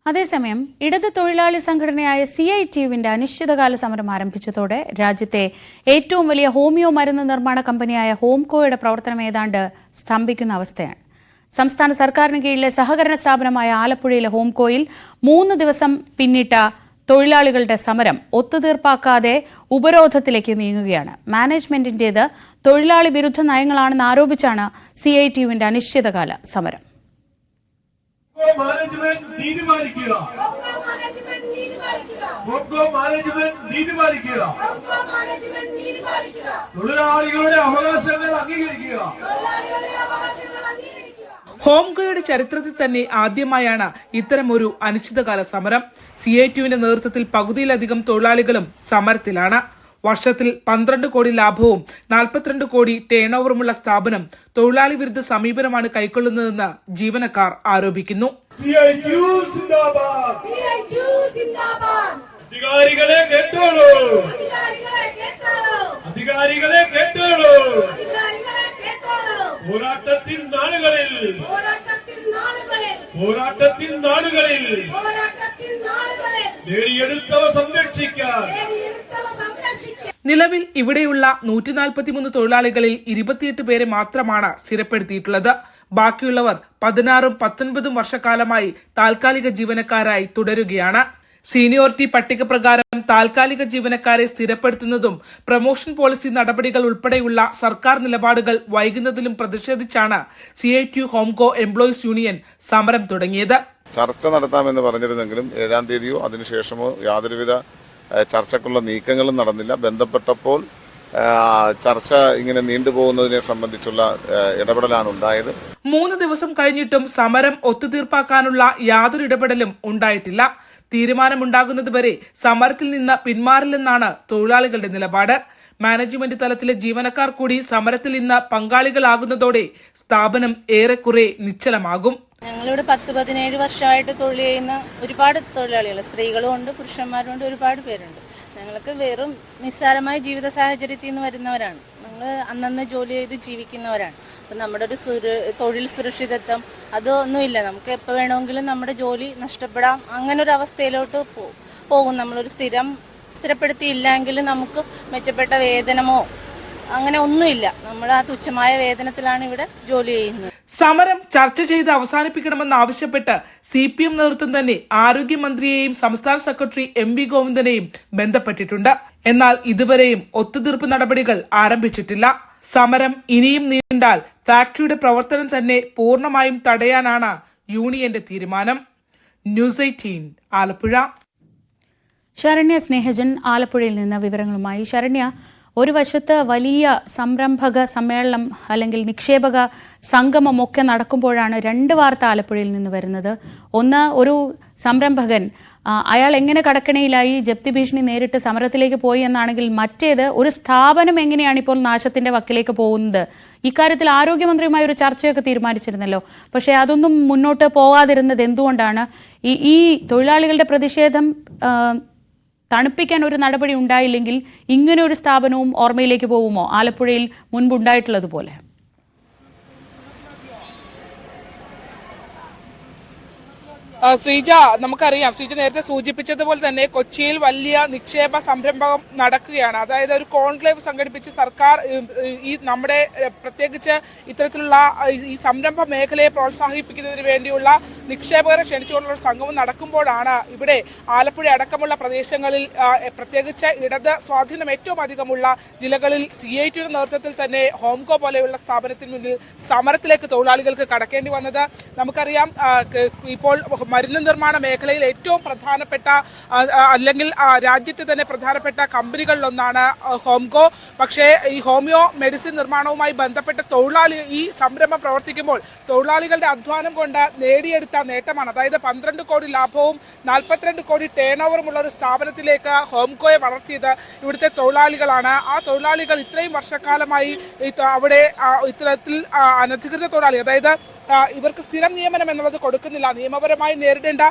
അതേസമയം ഇടത് തൊഴിലാളി സംഘടനയായ CITUവിന്റെ അനിശ്ചിതകാല സമരം ആരംഭിച്ചതോടെ രാജ്യത്തെ ഏറ്റവും വലിയ ഹോമിയോ മരുന്ന് നിർമ്മാണ കമ്പനിയായ ഹോംകോയുടെ പ്രവർത്തനം ഏതാണ്ട് സ്തംഭിക്കുന്ന അവസ്ഥയാണ്. സംസ്ഥാന സർക്കാരിന് കീഴിലെ സഹകരണ സ്ഥാപനമായ ആലപ്പുഴയിലെ ഹോംകോയിൽ 3 ദിവസം പിന്നിട്ട തൊഴിലാളികളുടെ സമരം ഒത്തുതീർപ്പാക്കാതെ ഉപരോധത്തിലേക്ക് നീങ്ങുകയാണ്. മാനേജ്മെന്റിന്റേത് തൊഴിലാളി വിരുദ്ധ നയങ്ങളാണെന്ന് ആരോപിച്ചാണ് CITUവിന്റെ അനിശ്ചിതകാല സമരം. ഹോംകോയുടെ ചരിത്രത്തിൽ തന്നെ ആദ്യമായാണ് ഇത്തരമൊരു അനിശ്ചിതകാല സമരം. CITUവിന്റെ നേതൃത്വത്തിൽ പകുതിയിലധികം തൊഴിലാളികളും സമരത്തിലാണ്. വർഷത്തിൽ 12 കോടി ലാഭവും 42 കോടി ടേൺ ഓവറുമുള്ള സ്ഥാപനം തൊഴിലാളി വിരുദ്ധ സമീപനമാണ് കൈക്കൊള്ളുന്നതെന്ന് ജീവനക്കാർ ആരോപിക്കുന്നു. പോരാട്ടത്തിൻ നാളുകളിൽ സംരക്ഷിക്കാൻ. നിലവിൽ ഇവിടെയുള്ള 143 തൊഴിലാളികളിൽ 28 പേരെ മാത്രമാണ് സ്ഥിരപ്പെടുത്തിയിട്ടുള്ളത്. ബാക്കിയുള്ളവർ 16ഉം 19ഉം വർഷക്കാലമായി താൽക്കാലിക ജീവനക്കാരായി തുടരുകയാണ്. സീനിയോറിറ്റി പട്ടിക പ്രകാരം താൽക്കാലിക ജീവനക്കാരെ സ്ഥിരപ്പെടുത്തുന്നതും പ്രൊമോഷൻ പോളിസി നടപടികൾ ഉൾപ്പെടെയുള്ള സർക്കാർ നിലപാടുകൾ വൈകുന്നതിലും പ്രതിഷേധിച്ചാണ് CITU ഹോംകോ എംപ്ലോയീസ് യൂണിയൻ സമരം തുടങ്ങിയത്. ചർച്ച നടത്താമെന്ന് പറഞ്ഞിരുന്നെങ്കിലും 7-ാം തീയതിയോ അതിനുശേഷമോ യാതൊരുവിധ ചർച്ചക്കുള്ള നീക്കങ്ങളും നടന്നില്ല. ബന്ധപ്പെട്ടപ്പോൾ ചർച്ച ഇങ്ങനെ നീണ്ടുപോകുന്നതിനെ സംബന്ധിച്ചുള്ള ഇടപെടലാണ് ഉണ്ടായത്. 3 ദിവസം കഴിഞ്ഞിട്ടും സമരം ഒത്തുതീർപ്പാക്കാനുള്ള യാതൊരു ഇടപെടലും ഉണ്ടായിട്ടില്ല. തീരുമാനമുണ്ടാകുന്നതുവരെ സമരത്തിൽ നിന്ന് പിന്മാറില്ലെന്നാണ് തൊഴിലാളികളുടെ നിലപാട്. മാനേജ്മെന്റ് തലത്തിലെ ജീവനക്കാർ കൂടി സമരത്തിൽ ഇന്ന് പങ്കാളികളാകുന്നതോടെ സ്ഥാപനം ഏറെക്കുറെ നിശ്ചലമാകും. ഞങ്ങളിവിടെ 10-17 വർഷമായിട്ട് തൊഴിൽ ചെയ്യുന്ന ഒരുപാട് തൊഴിലാളികൾ, സ്ത്രീകളും ഉണ്ട്, പുരുഷന്മാരും ഉണ്ട്, ഒരുപാട് പേരുണ്ട്. ഞങ്ങൾക്ക് വെറും നിസ്സാരമായ ജീവിത സാഹചര്യത്തിൽ നിന്ന് വരുന്നവരാണ്. ഞങ്ങൾ അന്നന്ന് ജോലി ചെയ്ത് ജീവിക്കുന്നവരാണ്. അപ്പം നമ്മുടെ ഒരു തൊഴിൽ സുരക്ഷിതത്വം അതൊന്നുമില്ല. നമുക്ക് എപ്പോൾ വേണമെങ്കിലും നമ്മുടെ ജോലി നഷ്ടപ്പെടാം. അങ്ങനെ ഒരു അവസ്ഥയിലോട്ട് പോകും. നമ്മളൊരു സ്ഥിരപ്പെടുത്തിയില്ലെങ്കിൽ നമുക്ക് മെച്ചപ്പെട്ട വേതനമോ അങ്ങനെ ഒന്നുമില്ല. നമ്മൾ ആ തുച്ഛമായ വേതനത്തിലാണ് ഇവിടെ ജോലി ചെയ്യുന്നത്. സമരം ചർച്ച ചെയ്ത് അവസാനിപ്പിക്കണമെന്നാവശ്യപ്പെട്ട് CPM നേതൃത്വം തന്നെ ആരോഗ്യമന്ത്രിയെയും സംസ്ഥാന സെക്രട്ടറി MV ഗോവിന്ദനെയും ബന്ധപ്പെട്ടിട്ടുണ്ട്. എന്നാൽ ഇതുവരെയും ഒത്തുതീർപ്പ് നടപടികൾ ആരംഭിച്ചിട്ടില്ല. സമരം ഇനിയും നീണ്ടാൽ ഫാക്ടറിയുടെ പ്രവർത്തനം തന്നെ പൂർണ്ണമായും തടയാനാണ് യൂണിയന്റെ തീരുമാനം. ന്യൂസ് 18 ആലപ്പുഴ. ശരണ്യ സ്നേഹജൻ ആലപ്പുഴയിൽ നിന്ന് വിവരങ്ങളുമായി. ശരണ്യ, ഒരു വശത്ത് വലിയ സംരംഭക സമ്മേളനം അല്ലെങ്കിൽ നിക്ഷേപക സംഗമമൊക്കെ നടക്കുമ്പോഴാണ് 2 വാർത്ത ആലപ്പുഴയിൽ നിന്ന് വരുന്നത്. ഒന്ന്, ഒരു സംരംഭകൻ അയാൾ എങ്ങനെ കടക്കണിയിലായി, ജപ്തി ഭീഷണി നേരിട്ട് സമരത്തിലേക്ക് പോയി എന്നാണെങ്കിൽ, മറ്റേത് ഒരു സ്ഥാപനം എങ്ങനെയാണ് ഇപ്പോൾ നാശത്തിന്റെ വക്കിലേക്ക് പോകുന്നത്. ഇക്കാര്യത്തിൽ ആരോഗ്യമന്ത്രിയുമായി ഒരു ചർച്ചയൊക്കെ തീരുമാനിച്ചിരുന്നല്ലോ. പക്ഷേ അതൊന്നും മുന്നോട്ട് പോകാതിരുന്നത് എന്തുകൊണ്ടാണ്? ഈ തൊഴിലാളികളുടെ പ്രതിഷേധം തണുപ്പിക്കാൻ ഒരു നടപടി ഉണ്ടായില്ലെങ്കിൽ ഇങ്ങനെ ഒരു സ്ഥാപനവും ഓർമ്മയിലേക്ക് പോകുമോ, ആലപ്പുഴയിൽ മുൻപുണ്ടായിട്ടുള്ളതുപോലെ? ശ്രീജ, നമുക്കറിയാം, ശ്രീജ നേരത്തെ സൂചിപ്പിച്ചതുപോലെ തന്നെ കൊച്ചിയിൽ വലിയ നിക്ഷേപ സംരംഭം നടക്കുകയാണ്. അതായത് ഒരു കോൺക്ലേവ് സംഘടിപ്പിച്ച് സർക്കാർ ഈ നമ്മുടെ പ്രത്യേകിച്ച് ഇത്തരത്തിലുള്ള ഈ സംരംഭ മേഖലയെ പ്രോത്സാഹിപ്പിക്കുന്നതിന് വേണ്ടിയുള്ള നിക്ഷേപകരെ ക്ഷണിച്ചുകൊണ്ടുള്ള സംഗമം നടക്കുമ്പോഴാണ് ഇവിടെ ആലപ്പുഴ അടക്കമുള്ള പ്രദേശങ്ങളിൽ പ്രത്യേകിച്ച് ഇടത് സ്വാധീനം ഏറ്റവും അധികമുള്ള ജില്ലകളിൽ CITUവിന്റെ നേതൃത്വത്തിൽ തന്നെ ഹോംകോ പോലെയുള്ള സ്ഥാപനത്തിന് മുന്നിൽ സമരത്തിലേക്ക് തൊഴിലാളികൾക്ക് കടക്കേണ്ടി വന്നത്. നമുക്കറിയാം, ഇപ്പോൾ മരുന്ന് നിർമ്മാണ മേഖലയിൽ ഏറ്റവും പ്രധാനപ്പെട്ട അല്ലെങ്കിൽ രാജ്യത്തെ തന്നെ പ്രധാനപ്പെട്ട കമ്പനികളിലൊന്നാണ് ഹോംകോ. പക്ഷേ ഈ ഹോമിയോ മെഡിസിൻ നിർമ്മാണവുമായി ബന്ധപ്പെട്ട ഈ സംരംഭം പ്രവർത്തിക്കുമ്പോൾ തൊഴിലാളികളുടെ അധ്വാനം കൊണ്ട് നേടിയെടുത്ത നേട്ടമാണ്. അതായത് 12 കോടി ലാഭവും 42 കോടി ടേൺ ഓവറുമുള്ള ഒരു സ്ഥാപനത്തിലേക്ക് ഹോംകോയെ വളർത്തിയത് ഇവിടുത്തെ തൊഴിലാളികളാണ്. ആ തൊഴിലാളികൾ ഇത്രയും വർഷക്കാലമായി അവിടെ ഇത്തരത്തിൽ അനധികൃത തൊഴിലാളി, അതായത് ഇവർക്ക് സ്ഥിരം നിയമനം എന്നുള്ളത് കൊടുക്കുന്നില്ല, നിയമപരമായി നേരിടേണ്ട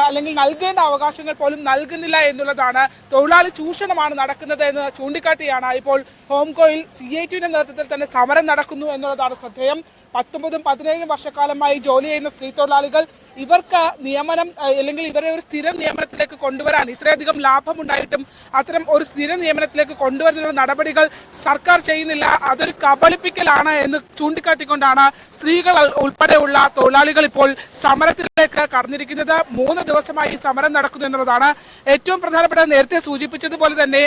അല്ലെങ്കിൽ നൽകേണ്ട അവകാശങ്ങൾ പോലും നൽകുന്നില്ല എന്നുള്ളതാണ്. തൊഴിലാളി ചൂഷണമാണ് നടക്കുന്നത് എന്ന് ചൂണ്ടിക്കാട്ടിയാണ് ഇപ്പോൾ ഹോംകോയിൽ CITയുടെ നേതൃത്വത്തിൽ തന്നെ സമരം നടക്കുന്നു എന്നുള്ളതാണ് ശ്രദ്ധേയം. 19-17 വർഷക്കാലമായി ജോലി ചെയ്യുന്ന സ്ത്രീ തൊഴിലാളികൾ ഇവർക്ക് നിയമനം അല്ലെങ്കിൽ ഇവരെ ഒരു സ്ഥിരം നിയമനത്തിലേക്ക് കൊണ്ടുവരാൻ ഇത്രയധികം ലാഭമുണ്ടായിട്ടും അത്തരം ഒരു സ്ഥിര നിയമനത്തിലേക്ക് കൊണ്ടുവരുന്ന നടപടികൾ സർക്കാർ ചെയ്യുന്നില്ല. അതൊരു കബളിപ്പിക്കലാണ് എന്ന് ചൂണ്ടിക്കാട്ടിക്കൊണ്ടാണ് സ്ത്രീകൾ ഉൾപ്പെടെയുള്ള തൊഴിലാളികൾ ഇപ്പോൾ സമരത്തിലേക്ക് കടന്നിരിക്കുന്നത്. 3 ദിവസമായി സമരം നടക്കുന്നു എന്നുള്ളതാണ് ഏറ്റവും പ്രധാനപ്പെട്ട. നേരത്തെ സൂചിപ്പിച്ചതുപോലെ തന്നെ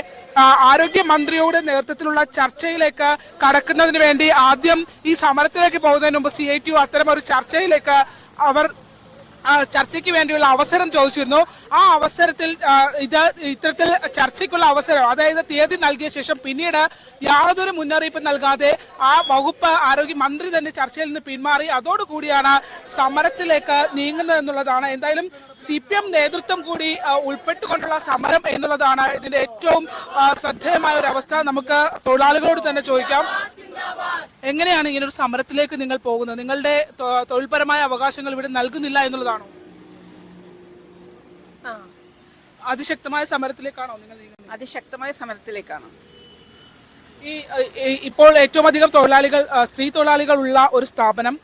ആരോഗ്യമന്ത്രിയുടെ നേതൃത്വത്തിലുള്ള ചർച്ചയിലേക്ക് കടക്കുന്നതിന് വേണ്ടി ആദ്യം ഈ സമരത്തിലേക്ക് പോകുന്നതിന് മുമ്പ് CITU അത്തരം ഒരു ചർച്ചയിലേക്ക് അവർ ചർച്ചയ്ക്ക് വേണ്ടിയുള്ള അവസരം ചോദിച്ചിരുന്നു. ആ അവസരത്തിൽ ഇത്തരത്തിൽ ചർച്ചയ്ക്കുള്ള അവസരം, അതായത് തീയതി നൽകിയ ശേഷം പിന്നീട് യാതൊരു മുന്നറിയിപ്പ് നൽകാതെ ആ വകുപ്പ് ആരോഗ്യമന്ത്രി തന്നെ ചർച്ചയിൽ നിന്ന് പിന്മാറി. അതോടുകൂടിയാണ് സമരത്തിലേക്ക് നീങ്ങുന്നത് എന്നുള്ളതാണ്. എന്തായാലും CPM നേതൃത്വം കൂടി ഉൾപ്പെട്ടുകൊണ്ടുള്ള സമരം എന്നുള്ളതാണ് ഇതിന്റെ ഏറ്റവും ശ്രദ്ധേയമായ ഒരു അവസ്ഥ. നമുക്ക് തൊഴിലാളികളോട് തന്നെ ചോദിക്കാം, എങ്ങനെയാണ് ഇങ്ങനെ ഒരു സമരത്തിലേക്ക് നിങ്ങൾ പോകുന്നത്? നിങ്ങളുടെ തൊഴിൽപരമായ അവകാശങ്ങൾ ഇവിടെ നൽകുന്നില്ല എന്നുള്ളതാണോ? അതിശക്തമായ സമരത്തിലേക്കാണോ നിങ്ങൾ നീങ്ങുന്നത്? അതിശക്തമായ സമരത്തിലേക്കാണ്. ഇപ്പോൾ ഏറ്റവും അധികം തൊഴിലാളികൾ, സ്ത്രീ തൊഴിലാളികൾ ഉള്ള ഒരു സ്ഥാപനം,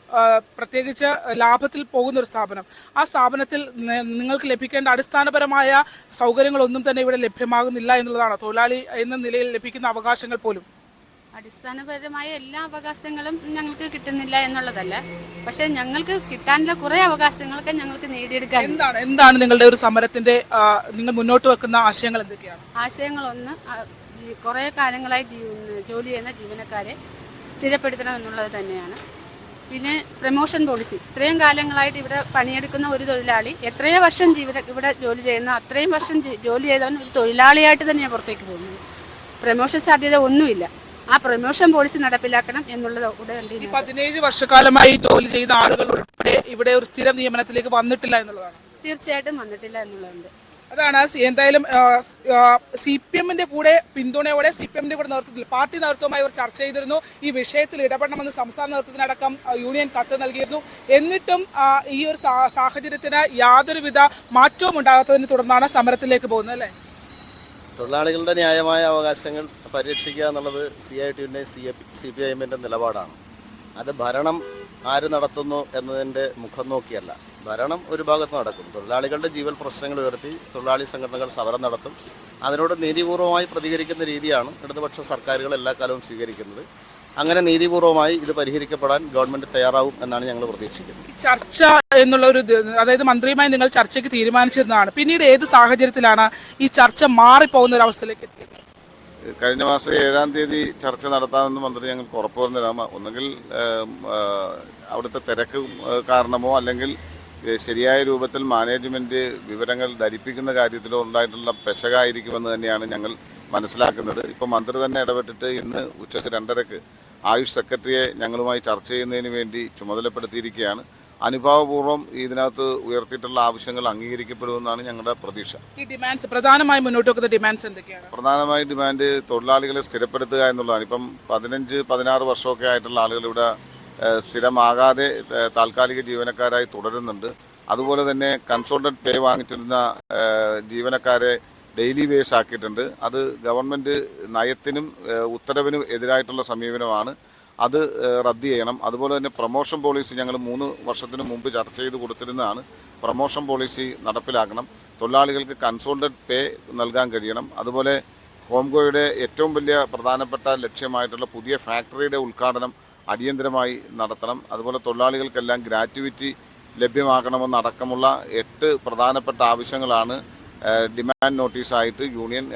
പ്രത്യേകിച്ച് ലാഭത്തിൽ പോകുന്ന ഒരു സ്ഥാപനം, ആ സ്ഥാപനത്തിൽ നിങ്ങൾക്ക് ലഭിക്കേണ്ട അടിസ്ഥാനപരമായ സൗകര്യങ്ങളൊന്നും തന്നെ ഇവിടെ ലഭ്യമാകുന്നില്ല എന്നുള്ളതാണ്. തൊഴിലാളി എന്ന നിലയിൽ ലഭിക്കുന്ന അവകാശങ്ങൾ പോലും അടിസ്ഥാനപരമായ എല്ലാ അവകാശങ്ങളും ഞങ്ങൾക്ക് കിട്ടുന്നില്ല എന്നുള്ളതല്ല, പക്ഷെ ഞങ്ങൾക്ക് കിട്ടാനുള്ള കുറെ അവകാശങ്ങളൊക്കെ ഞങ്ങൾക്ക് നേടിയെടുക്കാൻ. എന്താണ് നിങ്ങളുടെ ഒരു സമരത്തിന്റെ നിങ്ങൾ മുന്നോട്ട് വെക്കുന്ന ആശയങ്ങൾ എന്തൊക്കെയാണ്? ആശയങ്ങളൊന്ന്, കുറെ കാലങ്ങളായി ജോലി ചെയ്യുന്ന ജീവനക്കാരെ സ്ഥിരപ്പെടുത്തണം എന്നുള്ളത് തന്നെയാണ്. പിന്നെ പ്രമോഷൻ പോളിസി, ഇത്രയും കാലങ്ങളായിട്ട് ഇവിടെ പണിയെടുക്കുന്ന ഒരു തൊഴിലാളി എത്രയോ വർഷം ഇവിടെ ജോലി ചെയ്യുന്ന അത്രയും വർഷം ജോലി ചെയ്തവൻ ഒരു തൊഴിലാളിയായിട്ട് തന്നെയാണ് പുറത്തേക്ക് പോകുന്നത്. പ്രമോഷൻ സാധ്യത ഒന്നുമില്ല. ആ പ്രമോഷൻ പോളിസി നടപ്പിലാക്കണം എന്നുള്ളത് ഉടനടി. 17 വർഷക്കാലമായി ജോലി ചെയ്ത ആളുകൾ ഉൾപ്പെടെ ഇവിടെ ഒരു സ്ഥിര നിയമനത്തിലേക്ക് വന്നിട്ടില്ല എന്നുള്ളതാണ്. തീർച്ചയായിട്ടും വന്നിട്ടില്ല എന്നുള്ളതുണ്ട്. അതാണ് എന്തായാലും CPMന്റെ കൂടെ പിന്തുണയോടെ, CPMന്റെ കൂടെ നേതൃത്വത്തിൽ പാർട്ടി നേതൃത്വമായി അവർ ചർച്ച ചെയ്തിരുന്നു. ഈ വിഷയത്തിൽ ഇടപെടണമെന്ന് സംസ്ഥാന നേതൃത്വത്തിനടക്കം യൂണിയൻ കത്ത് നൽകിയിരുന്നു. എന്നിട്ടും ഈ ഒരു സാഹചര്യത്തിന് യാതൊരുവിധ മാറ്റവും ഉണ്ടാകാത്തതിനെ തുടർന്നാണ് സമരത്തിലേക്ക് പോകുന്നത്, അല്ലേ? തൊഴിലാളികളുടെ ന്യായമായ അവകാശങ്ങൾ പരിരക്ഷിക്കുക എന്നുള്ളത് CITയുടെ CPIMന്റെ നിലപാടാണ്. അത് ഭരണം ആര് നടത്തുന്നു എന്നതിൻ്റെ മുഖം നോക്കിയല്ല. ഭരണം ഒരു ഭാഗത്ത് നടക്കും. തൊഴിലാളികളുടെ ജീവൽ പ്രശ്നങ്ങൾ ഉയർത്തി തൊഴിലാളി സംഘടനകൾ സമരം നടത്തും. അതിനോട് നീതിപൂർവമായി പ്രതികരിക്കുന്ന രീതിയാണ് ഇടതുപക്ഷ സർക്കാരുകൾ എല്ലാ കാലവും സ്വീകരിക്കുന്നത്. അങ്ങനെ നീതിപൂർവമായി ഇത് പരിഹരിക്കപ്പെടാൻ ഗവൺമെന്റ് തയ്യാറാവും എന്നാണ് ഞങ്ങൾ പ്രതീക്ഷിക്കുന്നത്. ചർച്ച എന്നുള്ള ഒരു, അതായത് മന്ത്രിയുമായി നിങ്ങൾ ചർച്ചയ്ക്ക് തീരുമാനിച്ചിരുന്നതാണ്. പിന്നീട് ഏത് സാഹചര്യത്തിലാണ് ഈ ചർച്ച മാറിപ്പോകുന്ന ഒരു അവസ്ഥയിലേക്ക് എത്തിയത്? കഴിഞ്ഞ മാസം 7-ാം തീയതി ചർച്ച നടത്താമെന്ന് മന്ത്രി ഞങ്ങൾക്ക് ഉറപ്പ് തന്നിരാമ. ഒന്നുകിൽ അവിടുത്തെ തിരക്ക് കാരണമോ അല്ലെങ്കിൽ ശരിയായ രൂപത്തിൽ മാനേജ്മെന്റ് വിവരങ്ങൾ ധരിപ്പിക്കുന്ന കാര്യത്തിലോ ഉണ്ടായിട്ടുള്ള പെശകായിരിക്കുമെന്ന് തന്നെയാണ് ഞങ്ങൾ മനസ്സിലാക്കുന്നത്. ഇപ്പം മന്ത്രി തന്നെ ഇടപെട്ടിട്ട് ഇന്ന് ഉച്ചയ്ക്ക് 2:30 ആയുഷ് സെക്രട്ടറിയെ ഞങ്ങളുമായി ചർച്ച ചെയ്യുന്നതിന് വേണ്ടി ചുമതലപ്പെടുത്തിയിരിക്കുകയാണ്. അനുഭാവപൂർവ്വം ഇതിനകത്ത് ഉയർത്തിയിട്ടുള്ള ആവശ്യങ്ങൾ അംഗീകരിക്കപ്പെടുമെന്നാണ് ഞങ്ങളുടെ പ്രതീക്ഷ. ഈ ഡിമാൻഡ്സ് പ്രധാനമായും മുന്നോട്ട് വെക്കുന്ന ഡിമാൻഡ്സ് എന്തൊക്കെയാണ്? പ്രധാനമായി ഡിമാൻഡ് തൊഴിലാളികളെ സ്ഥിരപ്പെടുത്തുക എന്നുള്ളതാണ്. ഇപ്പം 15-16 വർഷമൊക്കെ ആയിട്ടുള്ള ആളുകൾ ഇവിടെ സ്ഥിരമാകാതെ താൽക്കാലിക ജീവനക്കാരായി തുടരുന്നുണ്ട്. അതുപോലെ തന്നെ കൺസോൾട്ടന്റ് പേ വാങ്ങിച്ചിരുന്ന ജീവനക്കാരെ ഡെയിലി വേസ് ആക്കിയിട്ടുണ്ട്. അത് ഗവൺമെന്റ് നയത്തിനും ഉത്തരവിനും എതിരായിട്ടുള്ള സമീപനമാണ്. അത് റദ്ദ് ചെയ്യണം. അതുപോലെ തന്നെ പ്രമോഷൻ പോളിസി ഞങ്ങൾ 3 വർഷത്തിന് മുമ്പ് ചർച്ച ചെയ്ത് കൊടുത്തിരുന്നതാണ്. Promotion policy നടപ്പിലാക്കണം. തൊഴിലാളികൾക്ക് കൺസോൾട്ടന്റ് പേ നൽകാൻ കഴിയണം. അതുപോലെ ഹോംകോയുടെ ഏറ്റവും വലിയ പ്രധാനപ്പെട്ട ലക്ഷ്യമായിട്ടുള്ള പുതിയ ഫാക്ടറിയുടെ ഉദ്ഘാടനം അടിയന്തരമായി നടത്തണം. അതുപോലെ തൊഴിലാളികൾക്കെല്ലാം ഗ്രാറ്റുവിറ്റി ലഭ്യമാക്കണമെന്നടക്കമുള്ള 8 പ്രധാനപ്പെട്ട ആവശ്യങ്ങളാണ് ഡിമാൻഡ് നോട്ടീസായിട്ട് യൂണിയൻ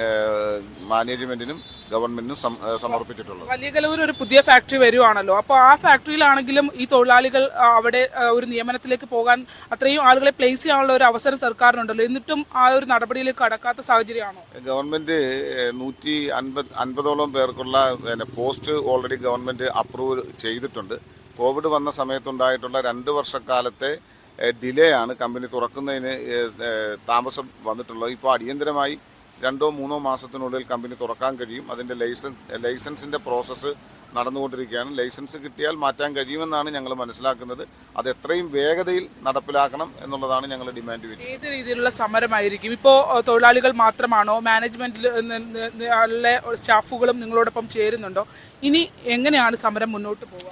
മാനേജ്മെന്റിനും ഗവൺമെന്റിനും സമർപ്പിച്ചിട്ടുള്ളത്. വലിയകലൂർ ഒരു പുതിയ ഫാക്ടറി വരുവാണല്ലോ. അപ്പോൾ ആ ഫാക്ടറിയിലാണെങ്കിലും ഈ തൊഴിലാളികൾ അവിടെ ഒരു നിയമനത്തിലേക്ക് പോകാൻ അത്രയും ആളുകളെ പ്ലേസ് ചെയ്യാനുള്ള ഒരു അവസരം സർക്കാരിനുണ്ടല്ലോ. എന്നിട്ടും ആ ഒരു നടപടിയിലേക്ക് കടക്കാത്ത സാഹചര്യമാണോ? ഗവൺമെന്റ് 150-ഓളം പേർക്കുള്ള പോസ്റ്റ് ഓൾറെഡി ഗവൺമെന്റ് അപ്രൂവ് ചെയ്തിട്ടുണ്ട്. കോവിഡ് വന്ന സമയത്തുണ്ടായിട്ടുള്ള 2 വർഷക്കാലത്തെ ഡിലേ ആണ് കമ്പനി തുറക്കുന്നതിന് താമസം വന്നിട്ടുള്ളത്. ഇപ്പോൾ അടിയന്തരമായി 2-3 മാസത്തിനുള്ളിൽ കമ്പനി തുറക്കാൻ കഴിയും. അതിൻ്റെ ലൈസൻസിൻ്റെ പ്രോസസ്സ് നടന്നുകൊണ്ടിരിക്കുകയാണ്. ലൈസൻസ് കിട്ടിയാൽ മാറ്റാൻ കഴിയുമെന്നാണ് ഞങ്ങൾ മനസ്സിലാക്കുന്നത്. അത് എത്രയും വേഗതയിൽ നടപ്പിലാക്കണം എന്നുള്ളതാണ് ഞങ്ങൾ ഡിമാൻഡ് വെച്ചത്. ഏത് രീതിയിലുള്ള സമരമായിരിക്കും? ഇപ്പോൾ തൊഴിലാളികൾ മാത്രമാണോ, മാനേജ്മെന്റിലെ സ്റ്റാഫുകളും നിങ്ങളോടൊപ്പം ചേരുന്നുണ്ടോ? ഇനി എങ്ങനെയാണ് സമരം മുന്നോട്ട് പോവുക?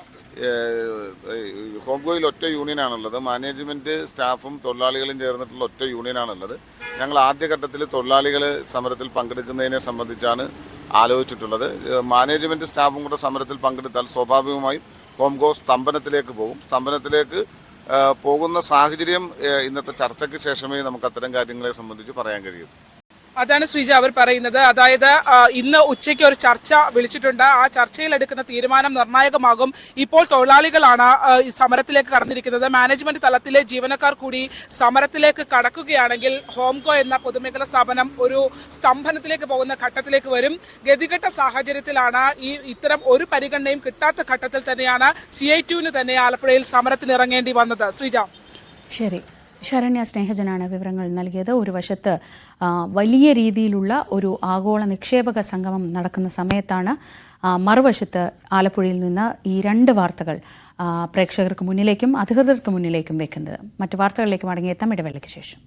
ഹോംകോയിൽ ഒറ്റ യൂണിയനാണുള്ളത്. മാനേജ്മെന്റ് സ്റ്റാഫും തൊഴിലാളികളും ചേർന്നിട്ടുള്ള ഒറ്റ യൂണിയനാണുള്ളത്. ഞങ്ങൾ ആദ്യഘട്ടത്തിൽ തൊഴിലാളികൾ സമരത്തിൽ പങ്കെടുക്കുന്നതിനെ സംബന്ധിച്ചാണ് ആലോചിച്ചിട്ടുള്ളത്. മാനേജ്മെന്റ് സ്റ്റാഫും കൂടെ സമരത്തിൽ പങ്കെടുത്താൽ സ്വാഭാവികമായും ഹോംകോ സ്തംഭനത്തിലേക്ക് പോകും. സ്തംഭനത്തിലേക്ക് പോകുന്ന സാഹചര്യം ഇന്നത്തെ ചർച്ചയ്ക്ക് ശേഷമേ നമുക്ക് അത്തരം കാര്യങ്ങളെ സംബന്ധിച്ച് പറയാൻ കഴിയൂ. അതാണ് ശ്രീജ അവർ പറയുന്നത്. അതായത് ഇന്ന് ഉച്ചയ്ക്ക് ഒരു ചർച്ച വിളിച്ചിട്ടുണ്ട്. ആ ചർച്ചയിൽ എടുക്കുന്ന തീരുമാനം നിർണായകമാകും. ഇപ്പോൾ തൊഴിലാളികളാണ് സമരത്തിലേക്ക് കടന്നിരിക്കുന്നത്. മാനേജ്മെന്റ് തലത്തിലെ ജീവനക്കാർ കൂടി സമരത്തിലേക്ക് കടക്കുകയാണെങ്കിൽ ഹോംകോ എന്ന പൊതുമേഖലാ സ്ഥാപനം ഒരു സ്തംഭനത്തിലേക്ക് പോകുന്ന ഘട്ടത്തിലേക്ക് വരും. ഗതികെട്ട സാഹചര്യത്തിലാണ് ഇത്തരം ഒരു പരിഗണനയും കിട്ടാത്ത ഘട്ടത്തിൽ തന്നെയാണ് CITU-ന് തന്നെ ആലപ്പുഴയിൽ സമരത്തിനിറങ്ങേണ്ടി വന്നത്. ശ്രീജ, ശരി. ശരണ്യ സ്നേഹജനാണ് വിവരങ്ങൾ നൽകിയത്. ഒരു വശത്ത് വലിയ രീതിയിലുള്ള ഒരു ആഗോള നിക്ഷേപക സംഗമം നടക്കുന്ന സമയത്താണ് മറുവശത്ത് ആലപ്പുഴയിൽ നിന്ന് ഈ രണ്ട് വാർത്തകൾ പ്രേക്ഷകർക്ക് മുന്നിലേക്കും അധികൃതർക്ക് മുന്നിലേക്കും വെക്കുന്നത്. മറ്റു വാർത്തകളിലേക്ക് മടങ്ങിയെത്താം ഇടവേളയ്ക്ക് ശേഷം.